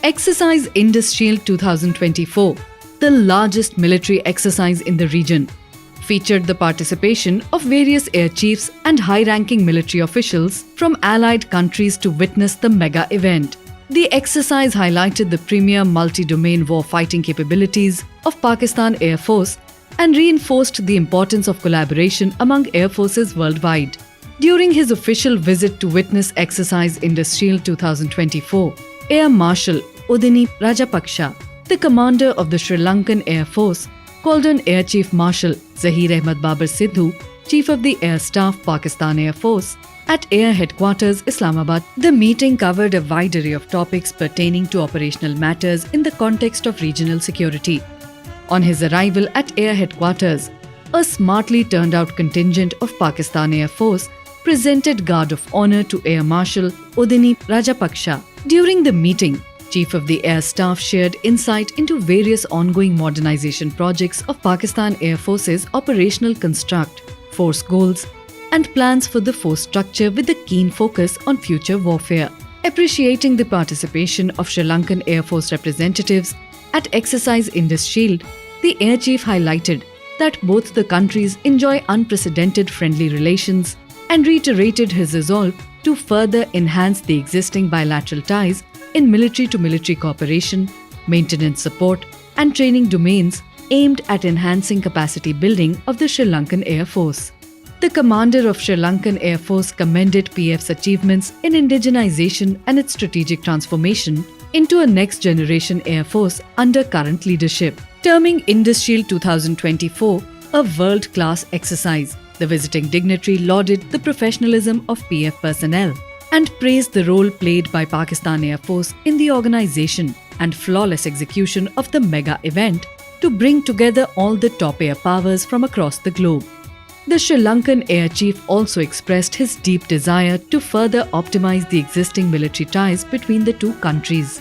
Exercise Indus Shield 2024, the largest military exercise in the region, featured the participation of various air chiefs and high-ranking military officials from allied countries to witness the mega event. The exercise highlighted the premier multi-domain warfighting capabilities of Pakistan Air Force and reinforced the importance of collaboration among air forces worldwide. During his official visit to witness Exercise Indus Shield 2024, Air Marshal Udeni Rajapaksa, the commander of the Sri Lankan Air Force, called on Air Chief Marshal Zaheer Ahmed Sidhu, Chief of the Air Staff Pakistan Air Force, at Air Headquarters Islamabad. The meeting covered a wide array of topics pertaining to operational matters in the context of regional security. On his arrival at Air Headquarters, a smartly turned out contingent of Pakistan Air Force presented guard of honor to Air Marshal Udeni Rajapaksa. During the meeting, Chief of the Air Staff shared insight into various ongoing modernization projects of Pakistan Air Force's operational construct, force goals, and plans for the force structure with a keen focus on future warfare. Appreciating the participation of Sri Lankan Air Force representatives at Exercise Indus Shield, the Air Chief highlighted that both the countries enjoy unprecedented friendly relations and reiterated his resolve to further enhance the existing bilateral ties in military-to-military cooperation, maintenance support, and training domains aimed at enhancing capacity building of the Sri Lankan Air Force. The commander of Sri Lankan Air Force commended PF's achievements in indigenization and its strategic transformation into a next-generation Air Force under current leadership. Terming Indus Shield 2024 a world-class exercise, the visiting dignitary lauded the professionalism of PF personnel and praised the role played by Pakistan Air Force in the organization and flawless execution of the mega event to bring together all the top air powers from across the globe. The Sri Lankan Air Chief also expressed his deep desire to further optimize the existing military ties between the two countries,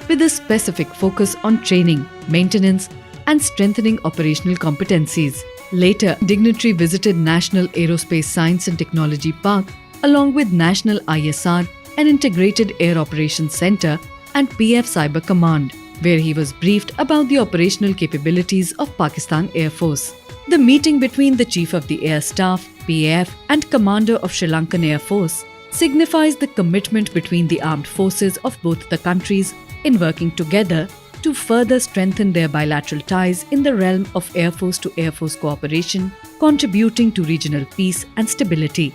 with a specific focus on training, maintenance, and strengthening operational competencies. Later, dignitary visited National Aerospace Science and Technology Park along with National ISR and Integrated Air Operations Center and PF Cyber Command, where he was briefed about the operational capabilities of Pakistan Air Force. The meeting between the Chief of the Air Staff, PAF, and Commander of Sri Lankan Air Force signifies the commitment between the armed forces of both the countries in working together to further strengthen their bilateral ties in the realm of Air Force to Air Force cooperation, contributing to regional peace and stability.